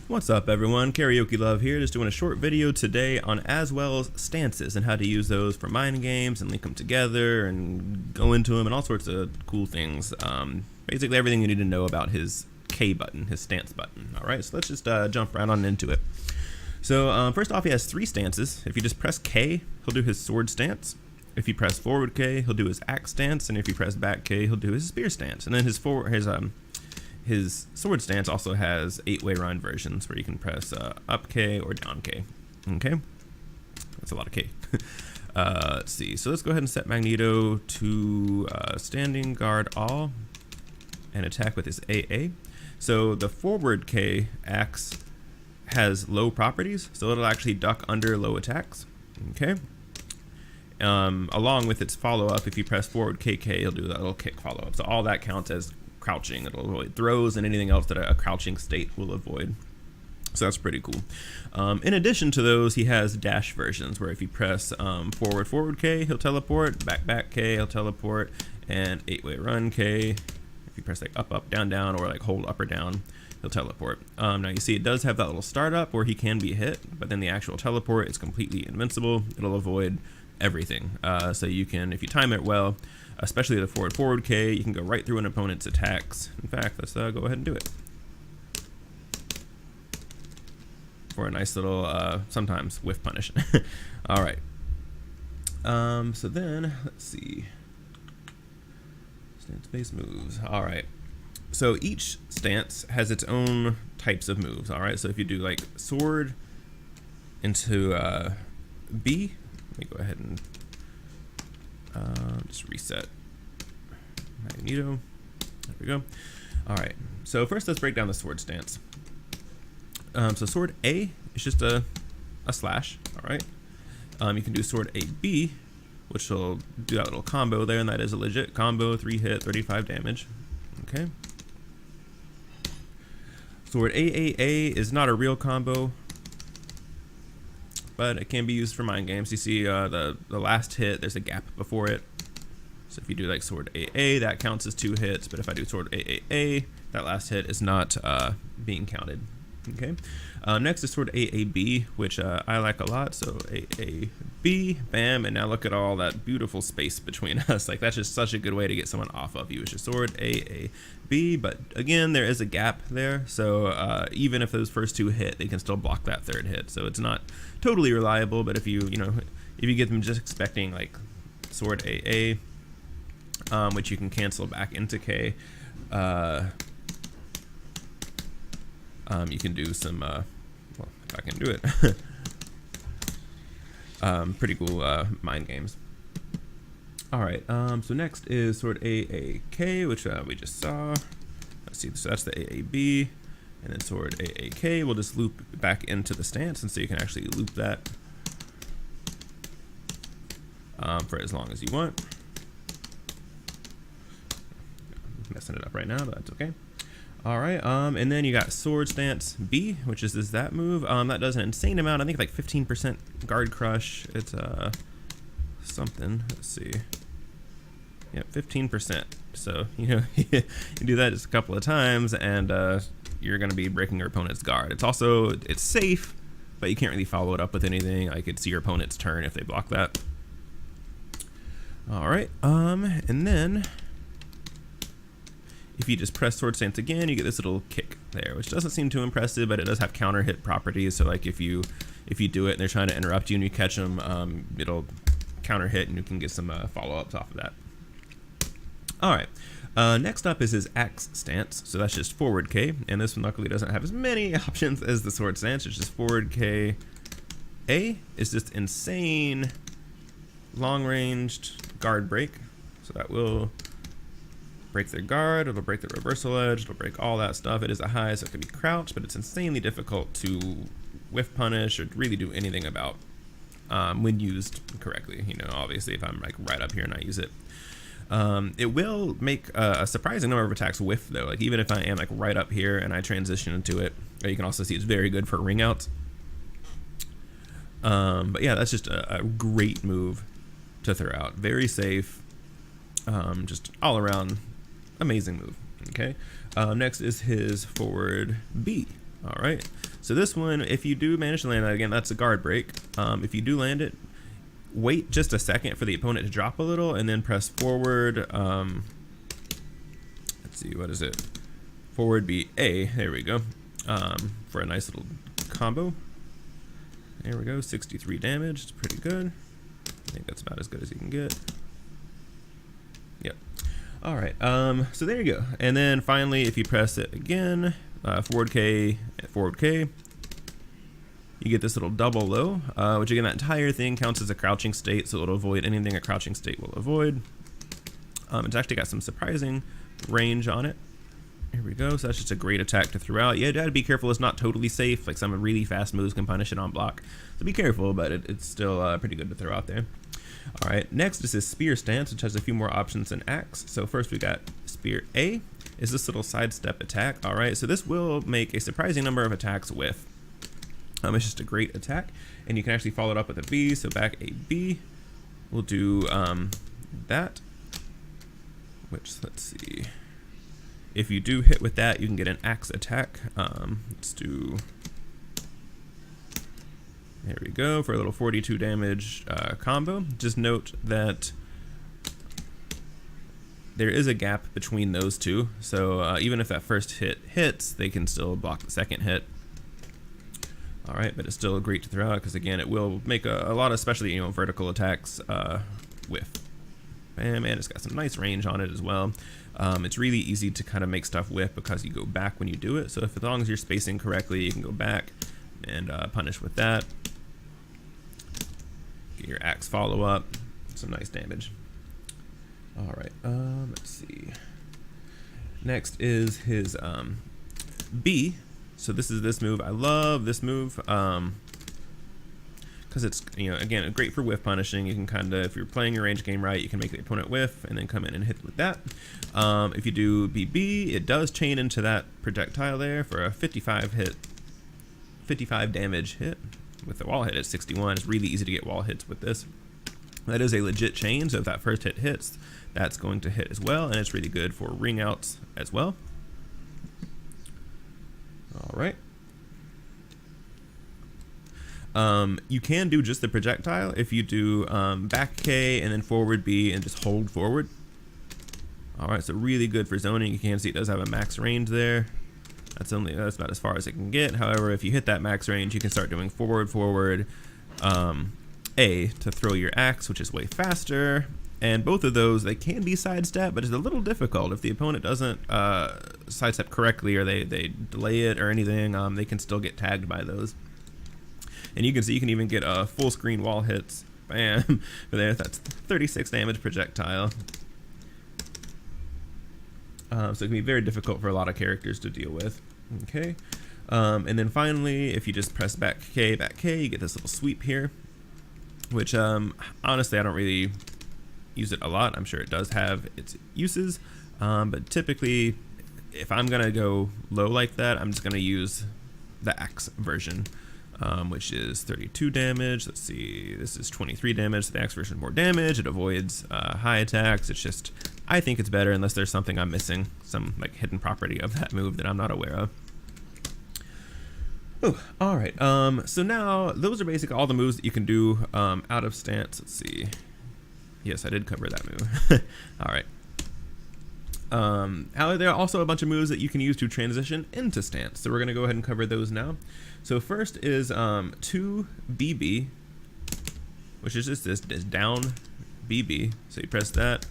What's up everyone, karaokelove here, just doing a short video today on Azwel's stances and how to use those for mind games and link them together and go into them and all sorts of cool things. Basically everything you need to know about his K button, his stance button. Alright, so let's just jump right on into it. So first off, he has 3 stances. If you just press K, he'll do his sword stance. If you press forward K, he'll do his axe stance, and if you press back K, he'll do his spear stance. And then his sword stance also has 8-way run versions where you can press up K or down K. Okay, that's a lot of K. Let's see. So let's go ahead and set Magneto to standing guard all and attack with his AA. So the forward K axe has low properties, so it'll actually duck under low attacks. Okay. Along with its follow-up, if you press forward KK, it'll do that little kick follow-up. So all that counts as crouching. It'll avoid throws and anything else that a crouching state will avoid. So that's pretty cool. In addition to those, he has dash versions where if you press forward K, he'll teleport, back K, he'll teleport, and 8-way run K. If you press like up, down, or like hold up or down, he'll teleport. Now you see it does have that little startup where he can be hit, but then the actual teleport is completely invincible. It'll avoid everything. So you can, if you time it well, especially the forward K, you can go right through an opponent's attacks. In fact, let's go ahead and do it for a nice little sometimes whiff punish. All right. So then let's see, stance based moves. All right. So each stance has its own types of moves. All right. So if you do like sword into B, let me go ahead and just reset Magneto. There we go. All right. So first, let's break down the sword stance. So sword A is just a slash. All right. You can do sword AB, which will do that little combo there, and that is a legit combo, 3 hit, 35 damage. Okay. Sword AAA is not a real combo, but it can be used for mind games. You see the last hit, there's a gap before it. So if you do like sword AA, that counts as 2 hits, but if I do sword AAA, that last hit is not being counted. Okay. Next is sword AAB, which I like a lot. So AAB, bam, and now look at all that beautiful space between us. Like that's just such a good way to get someone off of you. It's your sword AAB, but again, there is a gap there. So even if those first 2 hit, they can still block that 3rd hit. So it's not totally reliable, but if you get them just expecting like sword AA, which you can cancel back into K, you can do some, well, if I can do it, pretty cool mind games. All right, so next is sword AAK, which we just saw. Let's see, so that's the AAB, and then sword AAK will just loop back into the stance, and so you can actually loop that for as long as you want. I'm messing it up right now, but that's okay. All right, and then you got sword stance B, which is that move. That does an insane amount. I think like 15% guard crush. It's something. Let's see. Yep, 15%. So you do that just a couple of times, and you're going to be breaking your opponent's guard. It's safe, but you can't really follow it up with anything. I could see your opponent's turn if they block that. All right, and then if you just press sword stance again, you get this little kick there, which doesn't seem too impressive, but it does have counter hit properties. So like if you do it and they're trying to interrupt you and you catch them, it'll counter hit and you can get some follow-ups off of that. All right, next up is his axe stance. So that's just forward K, and this one luckily doesn't have as many options as the sword stance. It's just forward K. A is just insane long-ranged guard break, so that will break their guard, it'll break the reversal edge, it'll break all that stuff. It is a high, so it can be crouched, but it's insanely difficult to whiff punish or really do anything about when used correctly. Obviously if I'm like right up here and I use it. It will make a surprising number of attacks whiff though. Like even if I am like right up here and I transition into it, you can also see it's very good for ring outs. But yeah, that's just a great move to throw out. Very safe, just all around amazing move. Okay. Next is his forward B. All right. So this one, if you do manage to land that, again, that's a guard break. If you do land it, wait just a second for the opponent to drop a little, and then press forward. Let's see, what is it? Forward B A. There we go. For a nice little combo. There we go. 63 damage. It's pretty good. I think that's about as good as you can get. Yep. All right. So there you go. And then finally, if you press it again, forward K, you get this little double low, which again, that entire thing counts as a crouching state, so it'll avoid anything a crouching state will avoid. It's actually got some surprising range on it. Here we go. So that's just a great attack to throw out. You gotta be careful. It's not totally safe. Like some really fast moves can punish it on block. So be careful, but it's still pretty good to throw out there. All right. Next is this spear stance, which has a few more options than axe. So first we got spear A. Is this little sidestep attack. All right. So this will make a surprising number of attacks with. It's just a great attack, and you can actually follow it up with a B. So back a B. We'll do that. Which, let's see. If you do hit with that, you can get an axe attack. Let's do. There we go for a little 42 damage combo. Just note that there is a gap between those two, so even if that first hit hits, they can still block the second hit. All right, but it's still great to throw out because again, it will make a lot of, especially vertical attacks with. Bam, and it's got some nice range on it as well. It's really easy to kind of make stuff whip because you go back when you do it. So as long as you're spacing correctly, you can go back and punish with that. Get your axe follow up, some nice damage. All right, let's see. Next is his B. So this is this move. I love this move because it's again great for whiff punishing. You can kind of, if you're playing your range game right, you can make the opponent whiff and then come in and hit with that. If you do BB, it does chain into that projectile there for a 55 damage hit. With the wall hit at 61, it's really easy to get wall hits with this. That is a legit chain, so if that first hit hits, that's going to hit as well, and it's really good for ring outs as well. All right. You can do just the projectile if you do back K and then forward B and just hold forward. All right, so really good for zoning. You can see it does have a max range there. That's about as far as it can get. However, if you hit that max range, you can start doing forward, A to throw your axe, which is way faster. And both of those, they can be sidestep, but it's a little difficult. If the opponent doesn't sidestep correctly or they delay it or anything, they can still get tagged by those. And you can see you can even get full screen wall hits. Bam! There, that's 36 damage projectile. So it can be very difficult for a lot of characters to deal with. Okay. And then finally, if you just press back K, you get this little sweep here, which honestly, I don't really use it a lot. I'm sure it does have its uses, but typically, if I'm going to go low like that, I'm just going to use the axe version. Which is 32 damage. Let's see, this is 23 damage. So the axe version more damage. It avoids high attacks. It's just, I think it's better unless there's something I'm missing, some like hidden property of that move that I'm not aware of. Oh, all right. So now those are basically all the moves that you can do out of stance. Let's see. Yes, I did cover that move. All right. There are also a bunch of moves that you can use to transition into stance. So we're going to go ahead and cover those now. So first is 2BB, which is just this down BB. So you press that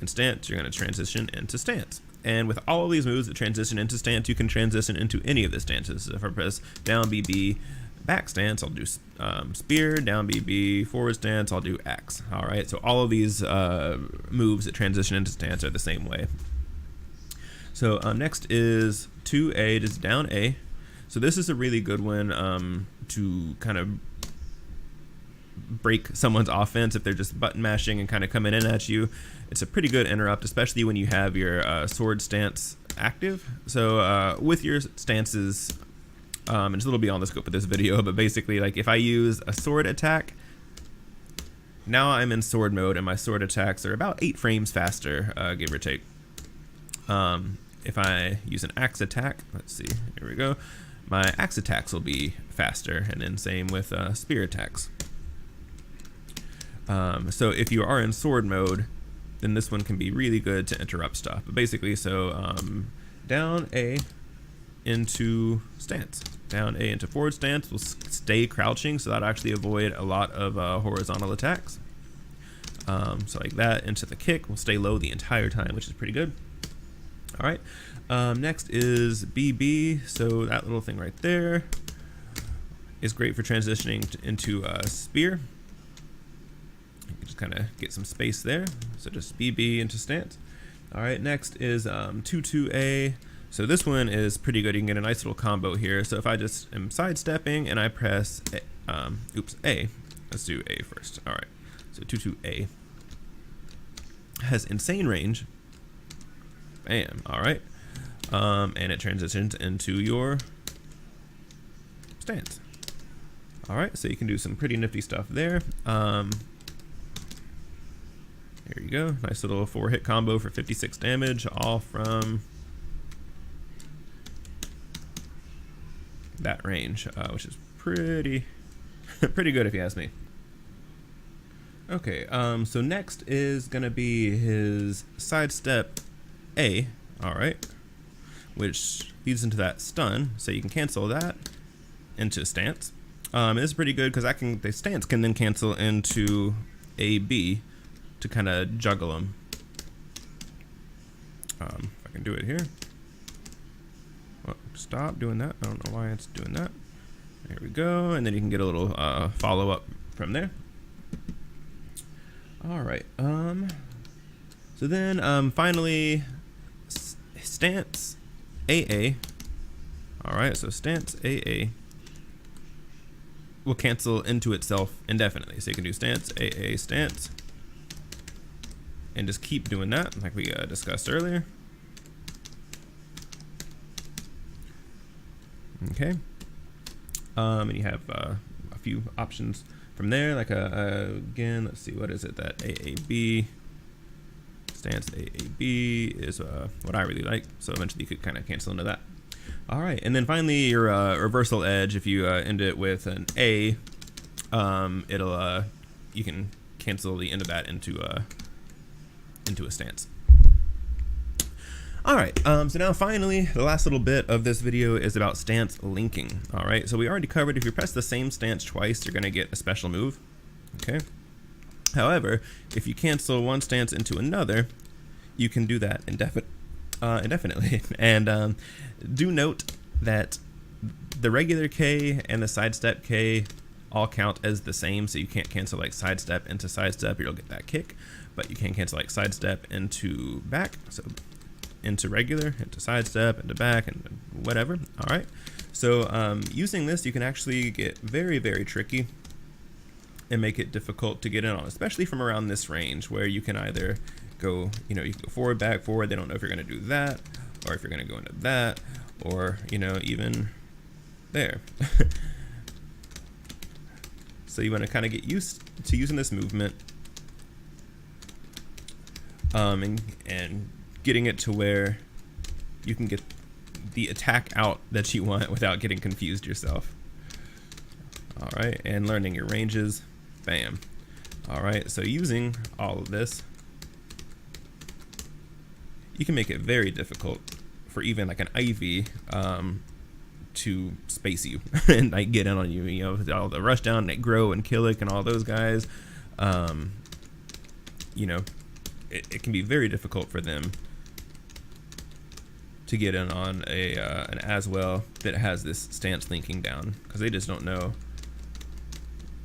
in stance, you're going to transition into stance. And with all of these moves that transition into stance, you can transition into any of the stances. So if I press down BB, back stance, I'll do spear, down BB, forward stance, I'll do axe. All right, so all of these moves that transition into stance are the same way. So next is 2A, just down A. So this is a really good one to kind of break someone's offense if they're just button mashing and kind of coming in at you. It's a pretty good interrupt, especially when you have your sword stance active. So with your stances, and it's a little beyond the scope of this video, but basically, like if I use a sword attack, now I'm in sword mode and my sword attacks are about 8 frames faster, give or take. If I use an axe attack, let's see, here we go. my axe attacks will be faster, and then same with spear attacks. So if you are in sword mode, then this one can be really good to interrupt stuff. But basically, so down A into stance. Down A into forward stance will stay crouching, so that'll actually avoid a lot of horizontal attacks. So like that, into the kick will stay low the entire time, which is pretty good. All right, next is BB. So that little thing right there is great for transitioning into spear. You can just kind of get some space there. So just BB into stance. All right, next is 2-2A. So this one is pretty good. You can get a nice little combo here. So if I just am sidestepping and I press A. Let's do A first. All right. So 2-2A has insane range. Bam. All right. And it transitions into your stance. All right. So you can do some pretty nifty stuff there. Here you go. Nice little 4-hit combo for 56 damage, all from that range, which is pretty good if you ask me. Okay, so next is gonna be his sidestep A, all right, which feeds into that stun, so you can cancel that into stance. It's pretty good because the stance can then cancel into AB to kind of juggle them. If I can do it here. Stop doing that. I don't know why it's doing that. There we go. And then you can get a little follow up from there. All right. So then finally, stance AA. All right. So stance AA will cancel into itself indefinitely. So you can do stance AA stance, and just keep doing that like we discussed earlier. Okay, and you have a few options from there, like again, let's see, what is it, that AAB, stance AAB is what I really like, so eventually you could kind of cancel into that. All right, and then finally your reversal edge, if you end it with an A, you can cancel the end of that into a stance. All right, so now finally, the last little bit of this video is about stance linking. All right, so we already covered if you press the same stance twice, you're gonna get a special move, okay? However, if you cancel one stance into another, you can do that indefinitely. And do note that the regular K and the sidestep K all count as the same, so you can't cancel like sidestep into sidestep, or you'll get that kick, but you can cancel like sidestep into back, so into regular, into sidestep, into back, and whatever. All right, so using this, you can actually get very, very tricky and make it difficult to get in on, especially from around this range, where you can either go, you can go forward, back, forward. They don't know if you're going to do that, or if you're going to go into that, or even there. So you want to kind of get used to using this movement, and getting it to where you can get the attack out that you want without getting confused yourself. All right, and learning your ranges. Bam. All right, so using all of this, you can make it very difficult for even like an Ivy to space you and like get in on you. With all the rush down, and grow and Killick and all those guys. It can be very difficult for them to get in on an Azwel that has this stance linking down, because they just don't know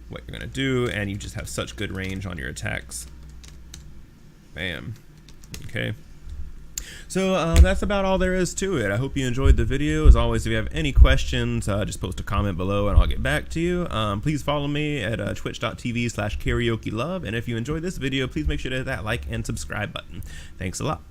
what you're gonna do, and you just have such good range on your attacks. Bam. Okay. So that's about all there is to it. I hope you enjoyed the video. As always, if you have any questions, just post a comment below and I'll get back to you. Please follow me at twitch.tv/karaokelove. And if you enjoyed this video, please make sure to hit that like and subscribe button. Thanks a lot.